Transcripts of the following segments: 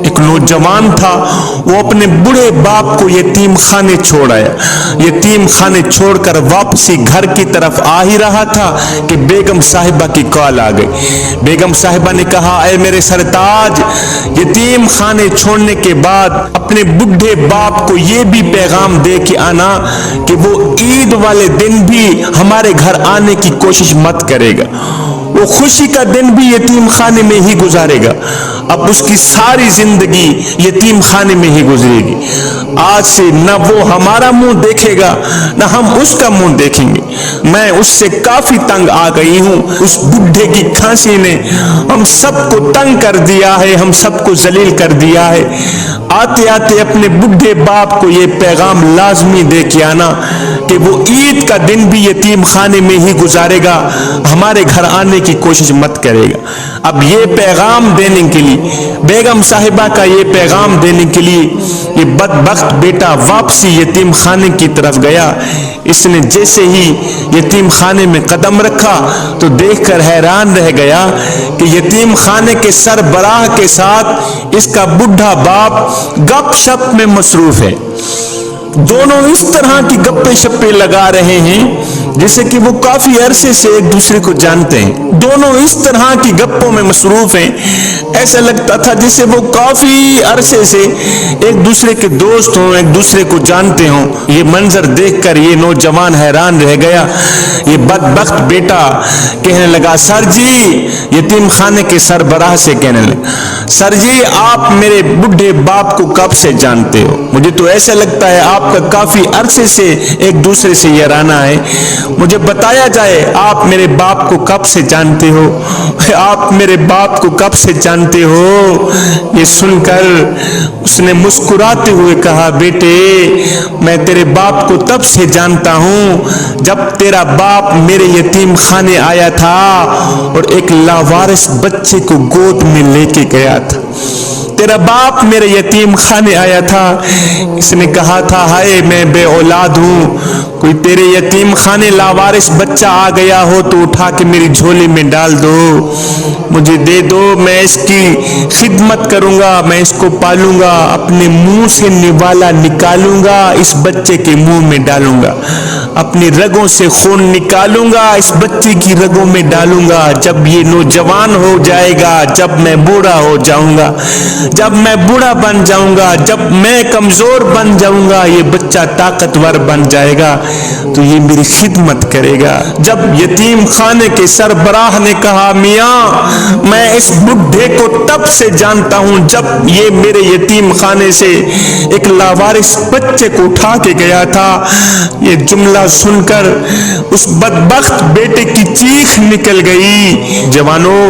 ایک نوجوان تھا، وہ اپنے بڑے باپ کو یتیم خانے چھوڑ آیا۔ یتیم خانے چھوڑ کر واپسی گھر کی طرف آ ہی رہا تھا کہ بیگم صاحبہ کی کال آ گئی۔ بیگم صاحبہ نے کہا، اے میرے سرتاج، یتیم خانے چھوڑنے کے بعد اپنے بڈھے باپ کو یہ بھی پیغام دے کے آنا کہ وہ عید والے دن بھی ہمارے گھر آنے کی کوشش مت کرے گا، وہ خوشی کا دن بھی یتیم خانے میں ہی گزارے گا۔ اب اس کی ساری زندگی یتیم خانے میں ہی گزرے گی۔ آج سے نہ وہ ہمارا منہ دیکھے گا نہ ہم اس کا منہ دیکھیں گے۔ میں اس سے کافی تنگ آ گئی ہوں۔ اس بڈھے کی کھانسی نے ہم سب کو تنگ کر دیا ہے، ہم سب کو ذلیل کر دیا ہے۔ آتے آتے اپنے بڈھے باپ کو یہ پیغام لازمی دے کے آنا کہ وہ عید کا دن بھی یتیم خانے میں ہی گزارے گا، ہمارے گھر آنے کی کوشش مت کرے گا۔ اب یہ پیغام دینے کے لیے، بیگم صاحبہ کا یہ پیغام دینے کے لیے یہ بدبخت بیٹا واپسی یتیم خانے کی طرف گیا۔ اس نے جیسے ہی یتیم خانے میں قدم رکھا تو دیکھ کر حیران رہ گیا کہ یتیم خانے کے سربراہ کے ساتھ اس کا بڈھا باپ گپ شپ میں مصروف ہے۔ دونوں اس طرح کی گپے شپے لگا رہے ہیں جیسے کہ وہ کافی عرصے سے ایک دوسرے کو جانتے ہیں۔ دونوں اس طرح کی گپوں میں مصروف ہیں، ایسا لگتا تھا جیسے وہ کافی عرصے سے ایک دوسرے کے دوست ہوں، ایک دوسرے کو جانتے ہوں۔ یہ منظر دیکھ کر یہ نوجوان حیران رہ گیا۔ یہ بدبخت بیٹا کہنے لگا، سر جی، یتیم خانے کے سربراہ سے کہنے لگا، سر جی آپ میرے بڈھے باپ کو کب سے جانتے ہو؟ مجھے تو ایسا لگتا ہے آپ کا کافی عرصے سے ایک دوسرے سے یارانہ ہے، مجھے بتایا جائے آپ میرے باپ کو کب سے جانتے ہو؟ آپ میرے باپ کو کب سے جانتے ہو؟ یہ سن کر اس نے مسکراتے ہوئے کہا، بیٹے میں تیرے باپ کو تب سے جانتا ہوں جب تیرا باپ میرے یتیم خانے آیا تھا اور ایک لاوارث بچے کو گود میں لے کے گیا تھا۔ تیرا باپ میرے یتیم خانے آیا تھا، اس نے کہا تھا، ہائے میں بے اولاد ہوں، کوئی تیرے یتیم خانے لاوارث بچہ آ گیا ہو تو اٹھا کے میری جھولی میں ڈال دو، مجھے دے دو، میں اس کی خدمت کروں گا، میں اس کو پالوں گا، اپنے منہ سے نوالا نکالوں گا، اس بچے کے منہ میں ڈالوں گا، اپنی رگوں سے خون نکالوں گا، اس بچے کی رگوں میں ڈالوں گا۔ جب یہ نوجوان ہو جائے گا، جب میں بوڑھا ہو جاؤں گا، جب میں بوڑھا بن جاؤں گا، جب میں کمزور بن جاؤں گا، یہ بچہ طاقتور بن جائے گا تو یہ میری خدمت کرے گا۔ جب یتیم خانے کے سربراہ نے کہا، میاں میں اس بڈھے کو تب سے جانتا ہوں جب یہ میرے یتیم خانے سے ایک لاوارث بچے کو اٹھا کے گیا تھا، یہ جملہ سن کر اس بدبخت بیٹے کی چیخ نکل گئی۔ جوانوں،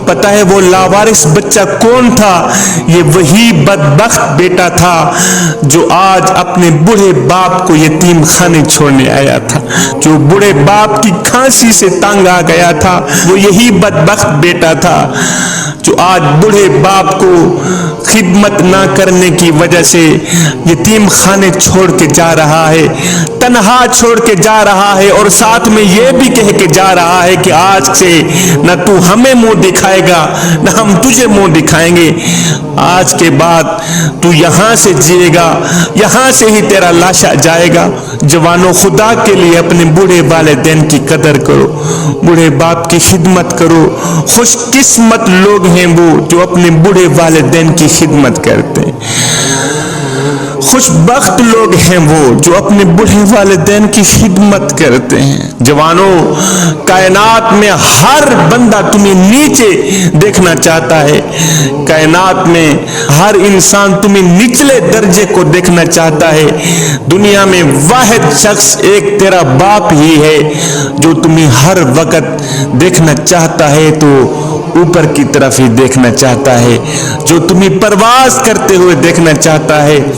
پتہ ہے وہ لاوارث بچہ کون تھا؟ یہ وہی بدبخت بیٹا تھا جو آج اپنے بڑے باپ کو یتیم خانے چھوڑنے آیا تھا، جو بڑے باپ کی کھانسی سے تنگ آ گیا تھا۔ وہ یہی بدبخت بیٹا تھا جو آج بڑے باپ کو خدمت نہ کرنے کی وجہ سے یتیم خانے چھوڑ کے جا رہا ہے، تنہا چھوڑ کے جا رہا ہے، اور ساتھ میں یہ بھی کہہ کے جا رہا ہے کہ آج سے نہ تو ہمیں منہ دکھائے گا نہ ہم تجھے منہ دکھائیں گے، آج کے بعد تو یہاں سے جیے گا، یہاں سے ہی تیرا لاشا جائے گا۔ جوانوں، خدا کے لیے اپنے بوڑھے والدین کی قدر کرو، بوڑھے باپ کی خدمت کرو۔ خوش قسمت لوگ ہیں وہ جو اپنے بوڑھے والدین کی خدمت کرتے ہیں، خوش بخت لوگ ہیں وہ جو اپنے بوڑھے والدین کی خدمت کرتے ہیں۔ جوانوں، کائنات میں ہر بندہ تمہیں نیچے دیکھنا چاہتا ہے، کائنات میں ہر انسان تمہیں نچلے درجے کو دیکھنا چاہتا ہے۔ دنیا میں واحد شخص ایک تیرا باپ ہی ہے جو تمہیں ہر وقت دیکھنا چاہتا ہے تو اوپر کی طرف ہی دیکھنا چاہتا ہے، جو تمہیں پرواز کرتے ہوئے دیکھنا چاہتا ہے۔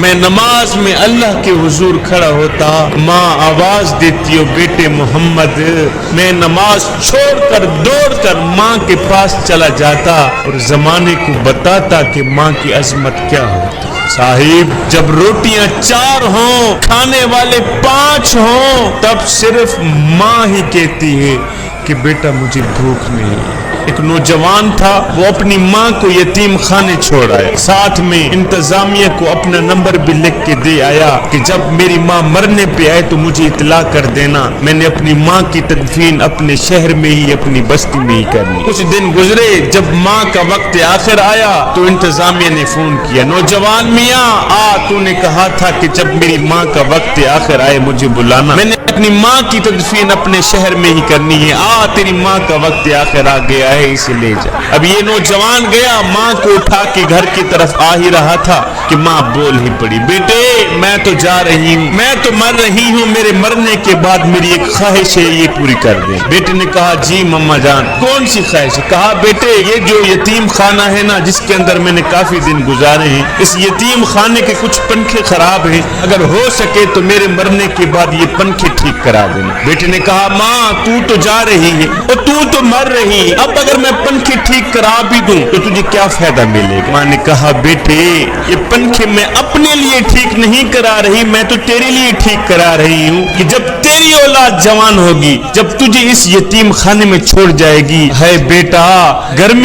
میں نماز میں اللہ کے حضور کھڑا ہوتا، ماں آواز دیتی ہو بیٹے محمد، میں نماز چھوڑ کر دوڑ کر ماں کے پاس چلا جاتا اور زمانے کو بتاتا کہ ماں کی عظمت کیا ہوتی۔ صاحب جب روٹیاں 4 ہوں، کھانے والے 5 ہوں، تب صرف ماں ہی کہتی ہے کہ بیٹا مجھے بھوک نہیں۔ ایک نوجوان تھا، وہ اپنی ماں کو یتیم خانے چھوڑ آیا، ساتھ میں انتظامیہ کو اپنا نمبر بھی لکھ کے دے آیا کہ جب میری ماں مرنے پہ آئے تو مجھے اطلاع کر دینا، میں نے اپنی ماں کی تدفین اپنے شہر میں ہی اپنی بستی میں ہی کرنی۔ کچھ دن گزرے، جب ماں کا وقت آخر آیا تو انتظامیہ نے فون کیا، نوجوان میاں تو نے کہا تھا کہ جب میری ماں کا وقت آخر آئے مجھے بلانا، میں نے اپنی ماں کی تدفین اپنے شہر میں ہی کرنی ہے، تیری ماں کا وقت آخر آ گیا ہے، اسے لے جا۔ اب یہ نوجوان گیا، ماں کو اٹھا کے گھر کی طرف آ ہی رہا تھا کہ ماں بول ہی پڑی، بیٹے میں تو جا رہی ہوں، میں تو مر رہی ہوں، میرے مرنے کے بعد میری ایک خواہش ہے، یہ پوری کر دیں۔ بیٹے نے کہا جی مما جان کون سی خواہش ہے؟ کہا بیٹے یہ جو یتیم خانہ ہے نا جس کے اندر میں نے کافی دن گزارے ہیں، اس یتیم خانے کے کچھ پنکھے خراب ہیں، اگر ہو سکے تو میرے مرنے کے بعد یہ پنکھے ٹھیک کرا دینا۔ بیٹے نے کہا ماں تو جا رہی ہے اور تو مر رہی ہے، اب اگر میں پنکھے ٹھیک کرا بھی دوں تو تجھے کیا فائدہ ملے گا؟ ماں نے کہا بیٹے یہ پنکھے میں اپنے لیے ٹھیک نہیں کرا رہی، میں تو تیرے لیے ٹھیک کرا رہی ہوں کہ جب تیری اولاد جوان ہوگی، جب تجھے اس یتیم خانے میں چھوڑ جائے گی، ہے بیٹا گرمی